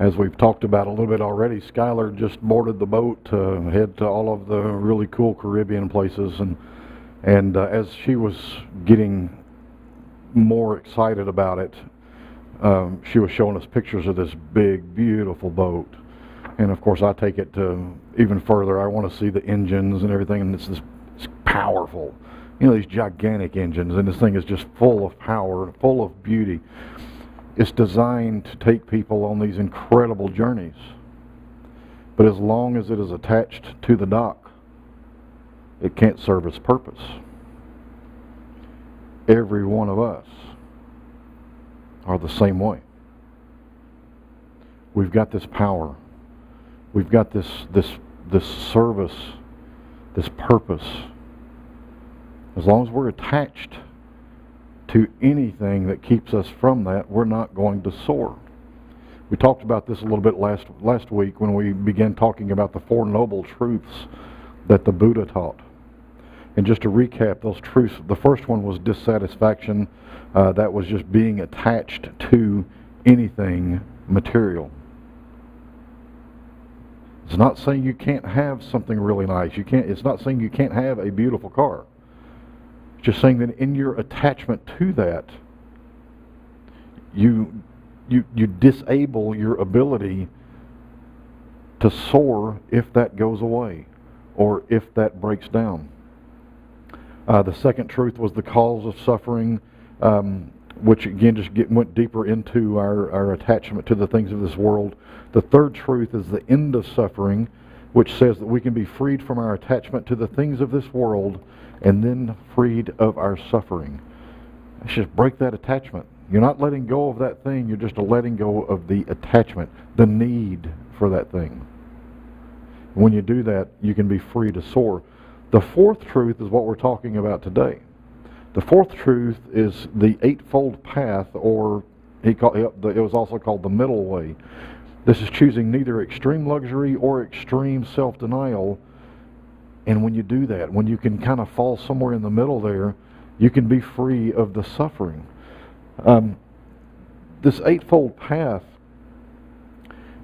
As we've talked about a little bit already, Skylar just boarded the boat to head to all of the really cool Caribbean places, and as she was getting more excited about it, she was showing us pictures of this big, beautiful boat. And of course, I take it to even further. I want to see the engines and everything, and it's powerful. You know, these gigantic engines, and this thing is just full of power, full of beauty. It's designed to take people on these incredible journeys. But as long as it is attached to the dock, it can't serve its purpose. Every one of us are the same way. We've got this power. We've got this service, this purpose. As long as we're attached to anything that keeps us from that, we're not going to soar. We talked about this a little bit last week when we began talking about the Four Noble Truths that the Buddha taught. And just to recap those truths, the first one was dissatisfaction. That was just being attached to anything material. It's not saying you can't have something really nice. It's not saying you can't have a beautiful car. It's just saying that in your attachment to that, you disable your ability to soar if that goes away or if that breaks down. The second truth was the cause of suffering, which again just went deeper into our attachment to the things of this world. The third truth is the end of suffering, which says that we can be freed from our attachment to the things of this world and then freed of our suffering. Let's just break that attachment. You're not letting go of that thing, you're just letting go of the attachment, the need for that thing. When you do that, you can be free to soar. The fourth truth is what we're talking about today. The fourth truth is the Eightfold Path, or it was also called the Middle Way. This is choosing neither extreme luxury or extreme self-denial. And when you do that, when you can kind of fall somewhere in the middle there, you can be free of the suffering. This Eightfold Path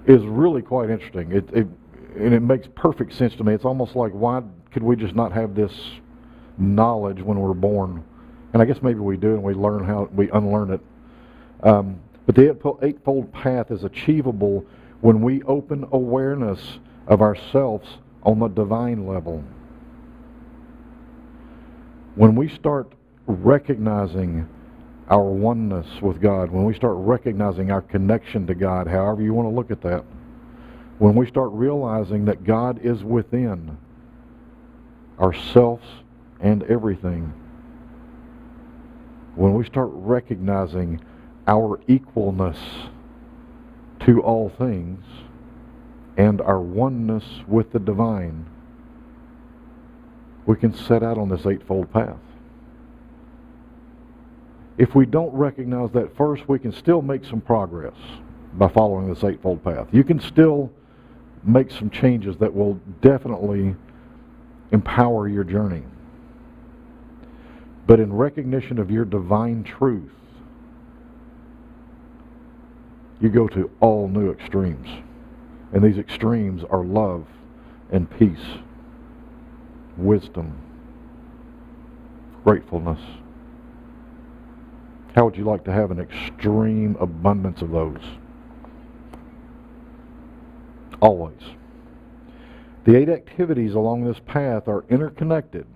is really quite interesting. And it makes perfect sense to me. It's almost like, why could we just not have this knowledge when we're born? And I guess maybe we do, and we unlearn it. But the Eightfold Path is achievable when we open awareness of ourselves on the divine level. When we start recognizing our oneness with God, when we start recognizing our connection to God, however you want to look at that, when we start realizing that God is within ourselves and everything, when we start recognizing our equalness to all things and our oneness with the divine, we can set out on this Eightfold Path. If we don't recognize that first, we can still make some progress by following this Eightfold Path. You can still make some changes that will definitely empower your journey. But in recognition of your divine truth, you go to all new extremes. And these extremes are love and peace, wisdom, gratefulness. How would you like to have an extreme abundance of those? Always. The 8 activities along this path are interconnected.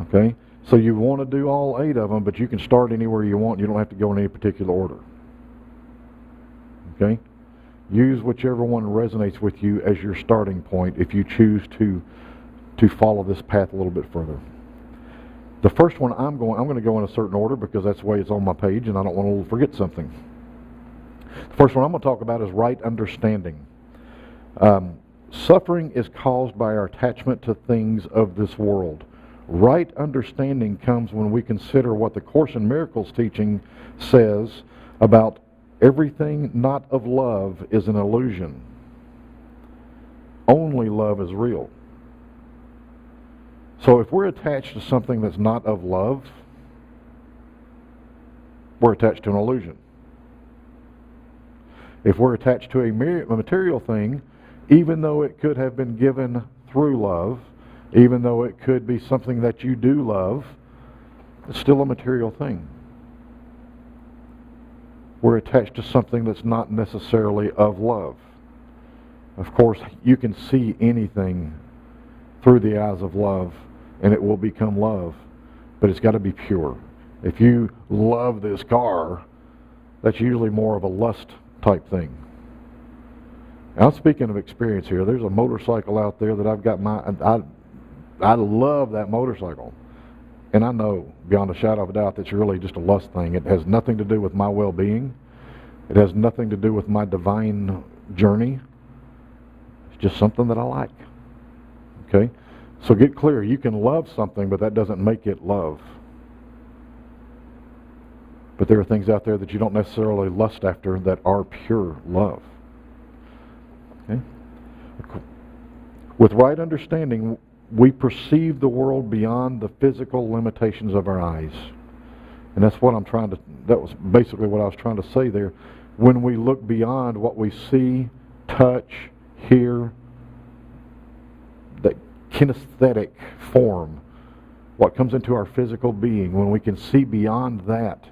Okay? So you want to do all 8 of them, but you can start anywhere you want. You don't have to go in any particular order. Okay? Use whichever one resonates with you as your starting point if you choose to follow this path a little bit further. The first one I'm going to go in a certain order because that's the way it's on my page and I don't want to forget something. The first one I'm going to talk about is right understanding. Suffering is caused by our attachment to things of this world. Right understanding comes when we consider what the Course in Miracles teaching says about everything not of love is an illusion. Only love is real. So if we're attached to something that's not of love, we're attached to an illusion. If we're attached to a material thing, even though it could have been given through love, even though it could be something that you do love, it's still a material thing. We're attached to something that's not necessarily of love. Of course, you can see anything through the eyes of love, and it will become love, but it's got to be pure. If you love this car, that's usually more of a lust type thing. Now, I'm speaking of experience here. There's a motorcycle out there that I've got I love that motorcycle. And I know, beyond a shadow of a doubt, that's really just a lust thing. It has nothing to do with my well-being. It has nothing to do with my divine journey. It's just something that I like. Okay? So get clear. You can love something, but that doesn't make it love. But there are things out there that you don't necessarily lust after that are pure love. Okay? With right understanding, we perceive the world beyond the physical limitations of our eyes. And that's what that was basically what I was trying to say there. When we look beyond what we see, touch, hear, that kinesthetic form, what comes into our physical being, when we can see beyond that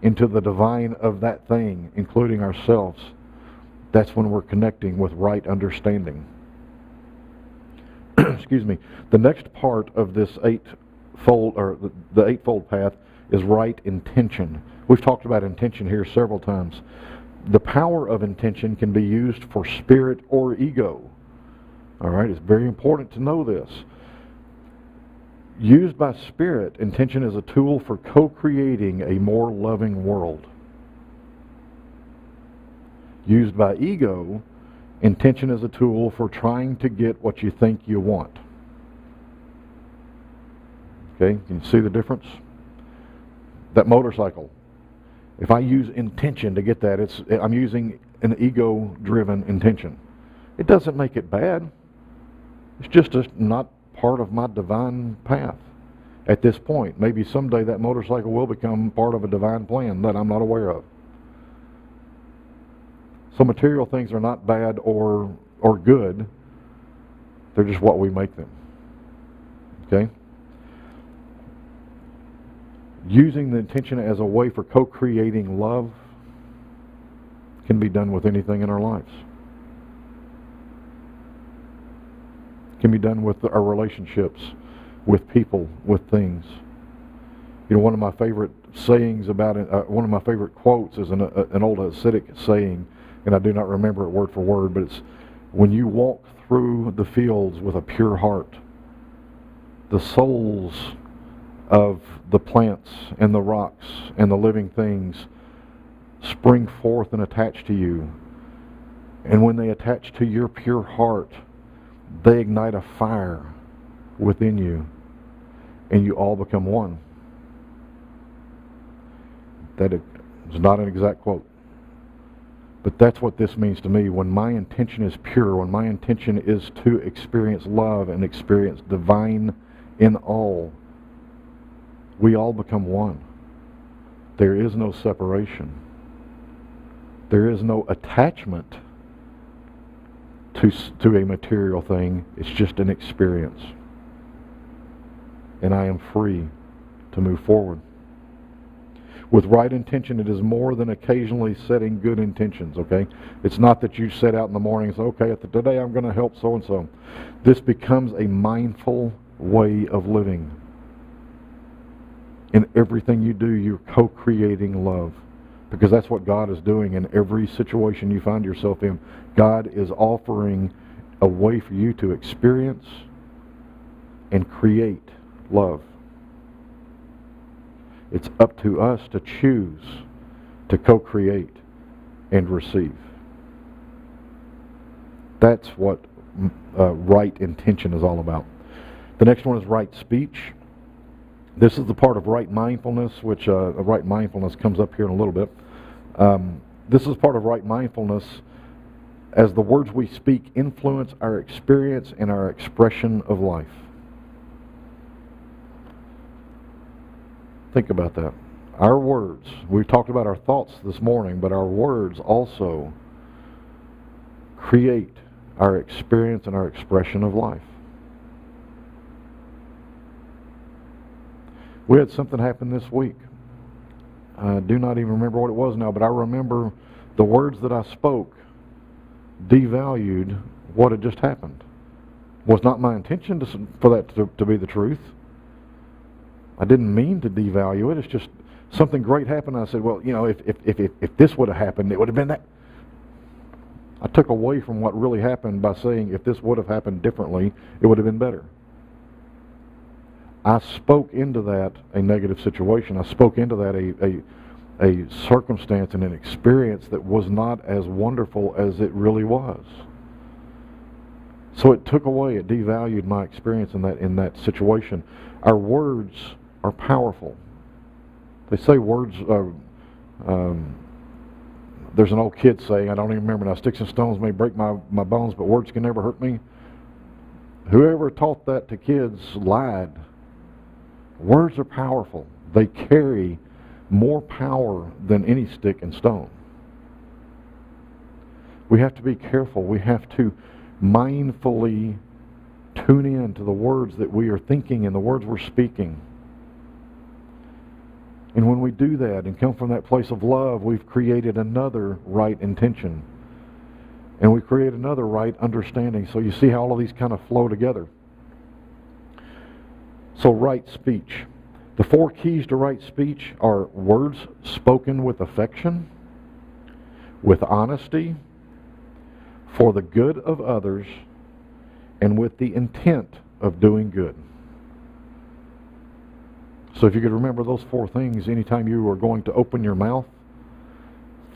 into the divine of that thing, including ourselves, that's when we're connecting with right understanding. Excuse me. The next part of this eightfold, or the eightfold path, is right intention. We've talked about intention here several times. The power of intention can be used for spirit or ego. All right, it's very important to know this. Used by spirit, intention is a tool for co-creating a more loving world. Used by ego, intention is a tool for trying to get what you think you want. Okay, can you see the difference? That motorcycle. If I use intention to get that, I'm using an ego-driven intention. It doesn't make it bad. It's just not part of my divine path at this point. Maybe someday that motorcycle will become part of a divine plan that I'm not aware of. So material things are not bad or good. They're just what we make them. Okay? Using the intention as a way for co-creating love can be done with anything in our lives. It can be done with our relationships, with people, with things. You know, one of my favorite sayings about it, one of my favorite quotes is an old Hasidic saying, and I do not remember it word for word, but it's, when you walk through the fields with a pure heart, the souls of the plants and the rocks and the living things spring forth and attach to you. And when they attach to your pure heart, they ignite a fire within you, and you all become one. That is not an exact quote. But that's what this means to me. When my intention is pure, when my intention is to experience love and experience divine in all, we all become one. There is no separation. There is no attachment to a material thing. It's just an experience. And I am free to move forward. With right intention, it is more than occasionally setting good intentions, okay? It's not that you set out in the morning and say, okay, today I'm going to help so-and-so. This becomes a mindful way of living. In everything you do, you're co-creating love. Because that's what God is doing in every situation you find yourself in. God is offering a way for you to experience and create love. It's up to us to choose to co-create and receive. That's what right intention is all about. The next one is right speech. This is the part of right mindfulness, which right mindfulness comes up here in a little bit. This is part of right mindfulness as the words we speak influence our experience and our expression of life. Think about that. Our words, we've talked about our thoughts this morning, but our words also create our experience and our expression of life. We had something happen this week. I do not even remember what it was now, but I remember the words that I spoke devalued what had just happened. It was not my intention for that to be the truth. I didn't mean to devalue it. It's just something great happened. I said, well, if this would have happened, it would have been that. I took away from what really happened by saying if this would have happened differently, it would have been better. I spoke into that a negative situation. I spoke into that a circumstance and an experience that was not as wonderful as it really was. So it took away, it devalued my experience in that situation. Our words are powerful. They say words, there's an old kid saying, I don't even remember now, sticks and stones may break my bones, but words can never hurt me. Whoever taught that to kids lied. Words are powerful. They carry more power than any stick and stone. We have to be careful. We have to mindfully tune in to the words that we are thinking and the words we're speaking. And when we do that and come from that place of love, we've created another right intention. And we create another right understanding. So you see how all of these kind of flow together. So right speech. The 4 keys to right speech are words spoken with affection, with honesty, for the good of others, and with the intent of doing good. So if you could remember those 4 things anytime you are going to open your mouth,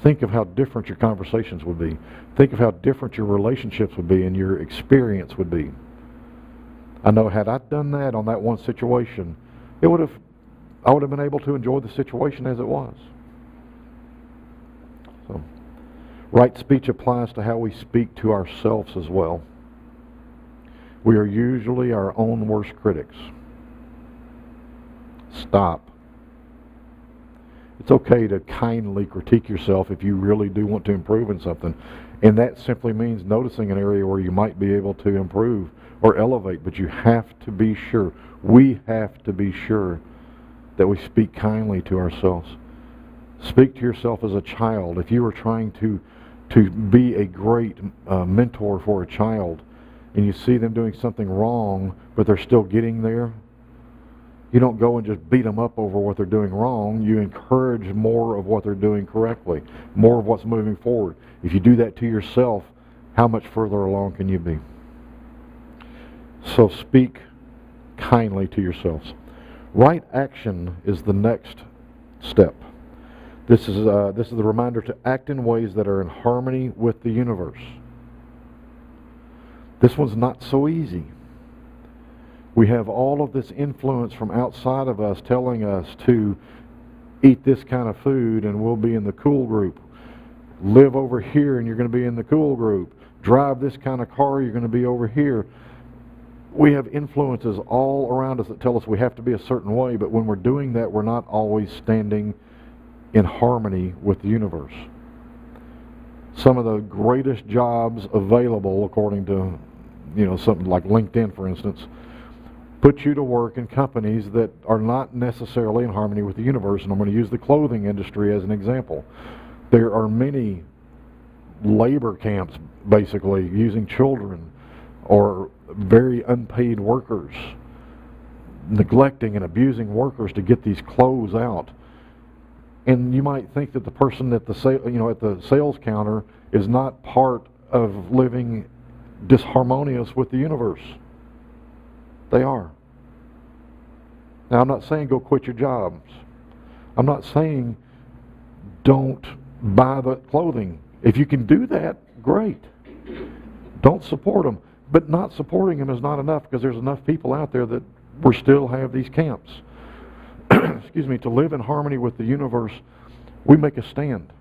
think of how different your conversations would be. Think of how different your relationships would be and your experience would be. I know had I done that on that one situation, I would have been able to enjoy the situation as it was. So, right speech applies to how we speak to ourselves as well. We are usually our own worst critics. Stop. It's okay to kindly critique yourself if you really do want to improve in something. And that simply means noticing an area where you might be able to improve or elevate. But you have to be sure, we have to be sure that we speak kindly to ourselves. Speak to yourself as a child. If you are trying to be a great mentor for a child and you see them doing something wrong, but they're still getting there, you don't go and just beat them up over what they're doing wrong. You encourage more of what they're doing correctly, more of what's moving forward. If you do that to yourself, how much further along can you be? So speak kindly to yourselves. Right action is the next step. This is the reminder to act in ways that are in harmony with the universe. This one's not so easy. We have all of this influence from outside of us telling us to eat this kind of food and we'll be in the cool group. Live over here and you're going to be in the cool group. Drive this kind of car, you're going to be over here. We have influences all around us that tell us we have to be a certain way, but when we're doing that, we're not always standing in harmony with the universe. Some of the greatest jobs available, according to something like LinkedIn, for instance, put you to work in companies that are not necessarily in harmony with the universe. And I'm going to use the clothing industry as an example. There are many labor camps, basically, using children or very unpaid workers, neglecting and abusing workers to get these clothes out. And you might think that the person at the sales counter is not part of living disharmonious with the universe. They are. Now, I'm not saying go quit your jobs. I'm not saying don't buy the clothing. If you can do that, great. Don't support them. But not supporting them is not enough, because there's enough people out there that we still have these camps. Excuse me, to live in harmony with the universe, we make a stand.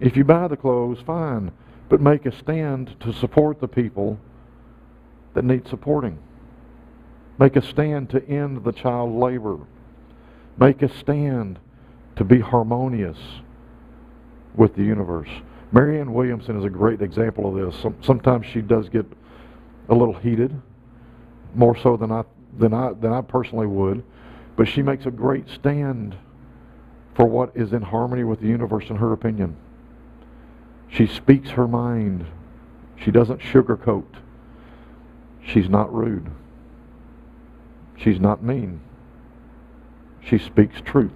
If you buy the clothes, fine, but make a stand to support the people that need supporting. Make a stand to end the child labor. Make a stand to be harmonious with the universe. Marianne Williamson is a great example of this. Sometimes she does get a little heated, more so than I personally would, but she makes a great stand for what is in harmony with the universe in her opinion. She speaks her mind. She doesn't sugarcoat. She's not rude. She's not mean. She speaks truth.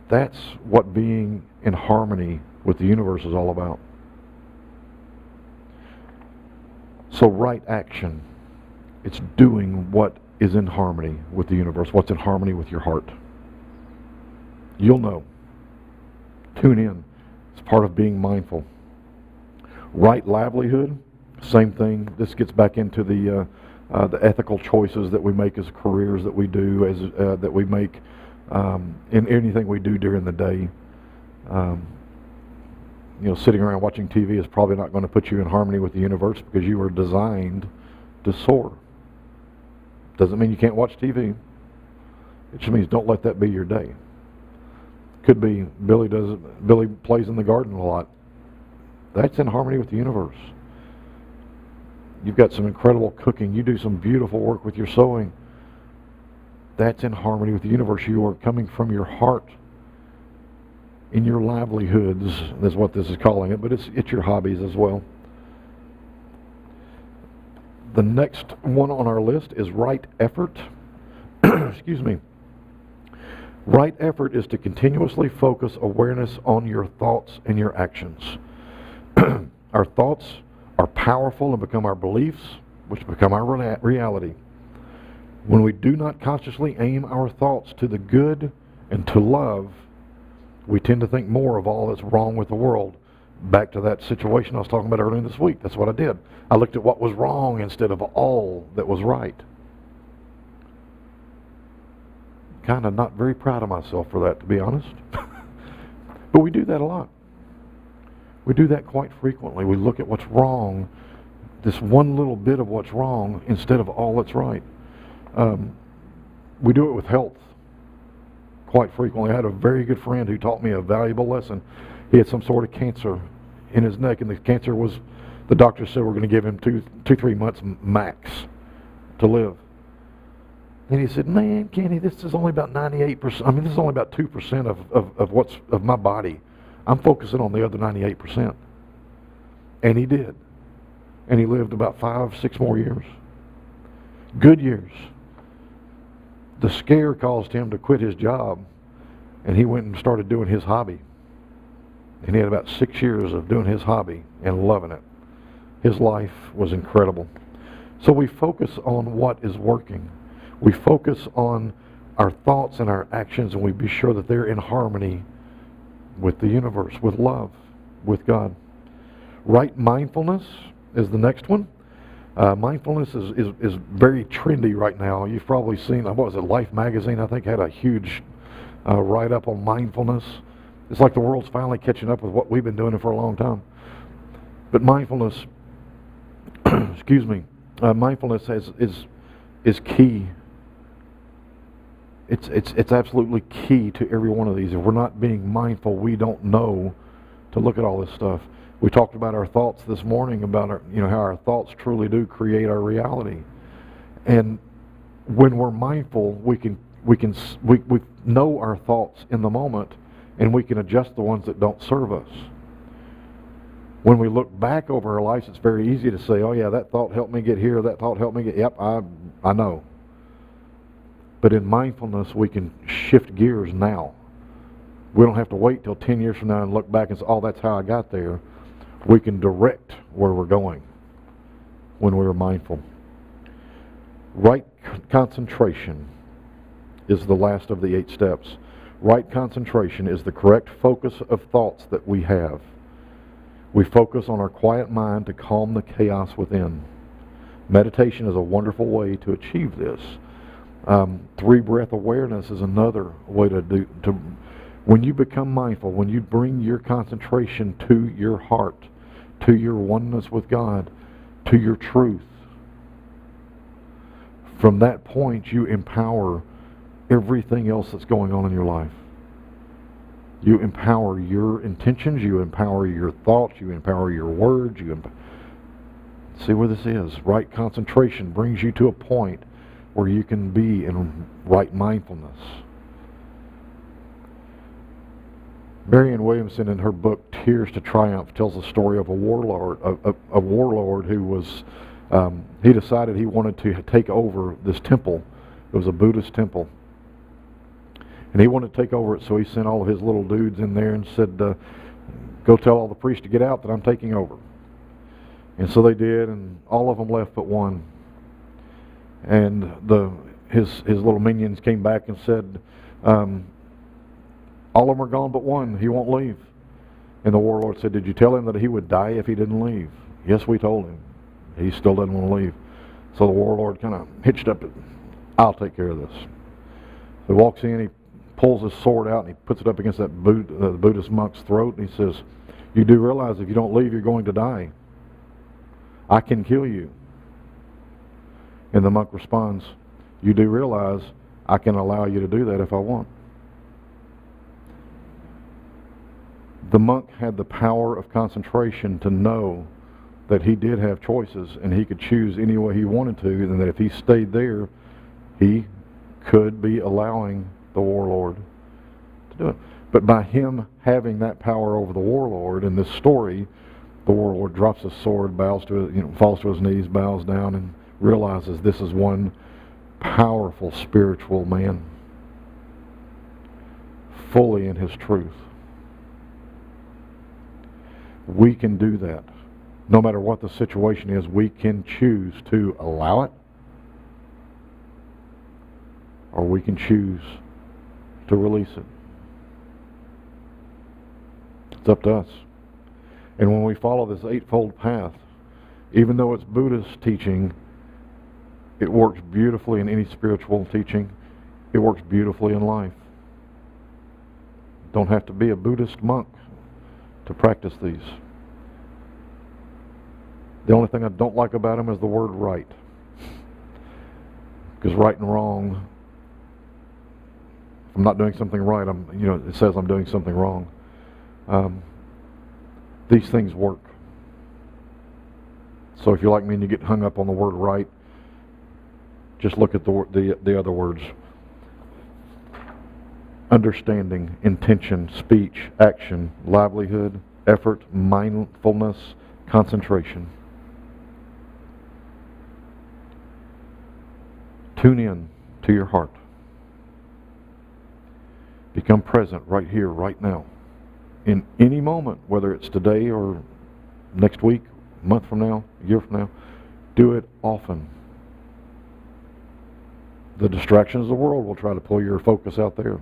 That's what being in harmony with the universe is all about. So right action, it's doing what is in harmony with the universe, what's in harmony with your heart. You'll know. Tune in. It's part of being mindful. Right livelihood, same thing. This gets back into the ethical choices that we make as careers that we do, that we make in anything we do during the day. Sitting around watching TV is probably not going to put you in harmony with the universe because you are designed to soar. Doesn't mean you can't watch TV. It just means don't let that be your day. Could be Billy plays in the garden a lot. That's in harmony with the universe. You've got some incredible cooking. You do some beautiful work with your sewing. That's in harmony with the universe. You are coming from your heart. In your livelihoods is what this is calling it, but it's your hobbies as well. The next one on our list is right effort. Excuse me. Right effort is to continuously focus awareness on your thoughts and your actions. Our thoughts are powerful and become our beliefs, which become our reality. When we do not consciously aim our thoughts to the good and to love, we tend to think more of all that's wrong with the world. Back to that situation I was talking about earlier this week. That's what I did. I looked at what was wrong instead of all that was right. Kind of not very proud of myself for that, to be honest. But we do that a lot. We do that quite frequently. We look at what's wrong, this one little bit of what's wrong, instead of all that's right. We do it with health quite frequently. I had a very good friend who taught me a valuable lesson. He had some sort of cancer in his neck, and the cancer was, the doctor said we're going to give him 3 months max to live. And he said, man, Kenny, this is only about 98%. I mean, this is only about 2% of my body. I'm focusing on the other 98%. And he did. And he lived about 5-6 more years. Good years. The scare caused him to quit his job, and he went and started doing his hobby. And he had about 6 years of doing his hobby and loving it. His life was incredible. So we focus on what is working. We focus on our thoughts and our actions, and we be sure that they're in harmony with the universe, with love, with God. Right mindfulness is the next one. Mindfulness is very trendy right now. You've probably seen, what was it, Life magazine, I think, had a huge write-up on mindfulness. It's like the world's finally catching up with what we've been doing for a long time. But mindfulness, excuse me, mindfulness is key. It's absolutely key to every one of these. If we're not being mindful, we don't know to look at all this stuff. We talked about our thoughts this morning, about how our thoughts truly do create our reality. And when we're mindful, we know our thoughts in the moment, and we can adjust the ones that don't serve us. When we look back over our lives, it's very easy to say, oh yeah, that thought helped me get here, that thought helped me get, yep, I know. But in mindfulness, we can shift gears now. We don't have to wait till 10 years from now and look back and say, oh, that's how I got there. We can direct where we're going when we're mindful. Right concentration is the last of the 8 steps. Right concentration is the correct focus of thoughts that we have. We focus on our quiet mind to calm the chaos within. Meditation is a wonderful way to achieve this. 3-breath awareness is another way to do. When you become mindful, when you bring your concentration to your heart, to your oneness with God, to your truth, from that point you empower everything else that's going on in your life. You empower your intentions, you empower your thoughts, you empower your words. See where this is. Right concentration brings you to a point where you can be in right mindfulness. Marianne Williamson, in her book Tears to Triumph, tells the story of a warlord who was, he decided he wanted to take over this temple. It was a Buddhist temple. And he wanted to take over it, so he sent all of his little dudes in there and said, go tell all the priests to get out that I'm taking over. And so they did, and all of them left but one. And his little minions came back and said, all of them are gone but one. He won't leave. And the warlord said, did you tell him that he would die if he didn't leave? Yes, we told him. He still doesn't want to leave. So the warlord kind of hitched up. I'll take care of this. He walks in, he pulls his sword out, and he puts it up against that Buddhist monk's throat, and he says, you do realize if you don't leave, you're going to die. I can kill you. And the monk responds, you do realize I can allow you to do that if I want. The monk had the power of concentration to know that he did have choices and he could choose any way he wanted to, and that if he stayed there, he could be allowing the warlord to do it. But by him having that power over the warlord in this story, the warlord drops his sword, falls to his knees, bows down, and realizes this is one powerful spiritual man, fully in his truth. We can do that. No matter what the situation is, we can choose to allow it, or we can choose to release it. It's up to us. And when we follow this eightfold path, even though it's Buddhist teaching, it works beautifully in any spiritual teaching. It works beautifully in life. Don't have to be a Buddhist monk to practice these. The only thing I don't like about them is the word right. Because right and wrong, if I'm not doing something right, it says I'm doing something wrong. These things work. So if you're like me and you get hung up on the word right, just look at the other words. Understanding, intention, speech, action, livelihood, effort, mindfulness, concentration. Tune in to your heart. Become present right here, right now. In any moment, whether it's today or next week, a month from now, a year from now, do it often. The distractions of the world will try to pull your focus out there.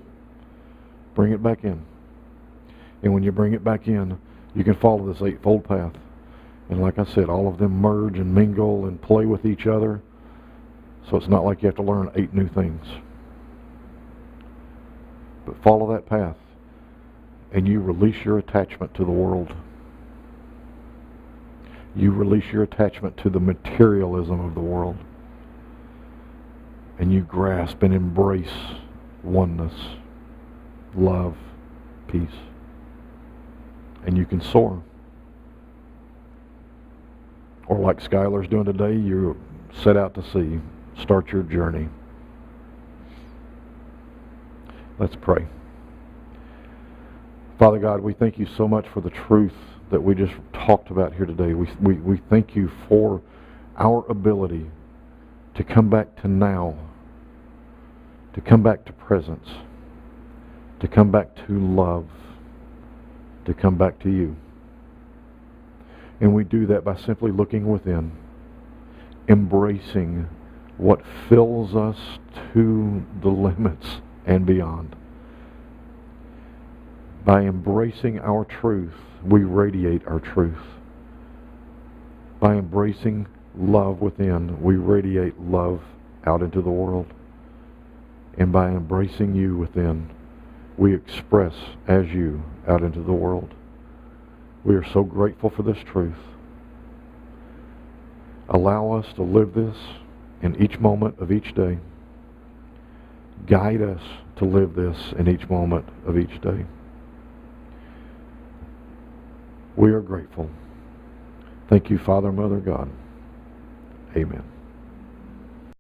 Bring it back in. And when you bring it back in, you can follow this eightfold path. And like I said, all of them merge and mingle and play with each other. So it's not like you have to learn 8 new things. But follow that path, and you release your attachment to the world. You release your attachment to the materialism of the world. And you grasp and embrace oneness, love, peace. And you can soar. Or like Skylar's doing today, you set out to sea. Start your journey. Let's pray. Father God, we thank you so much for the truth that we just talked about here today. We thank you for our ability to come back to now, to come back to presence, to come back to love, to come back to you. And we do that by simply looking within, embracing what fills us to the limits and beyond. By embracing our truth, we radiate our truth. By embracing love within, we radiate love out into the world. And by embracing you within, we express as you out into the world. We are so grateful for this truth. Allow us to live this in each moment of each day. Guide us to live this in each moment of each day. We are grateful. Thank you, Father, Mother, God. Amen.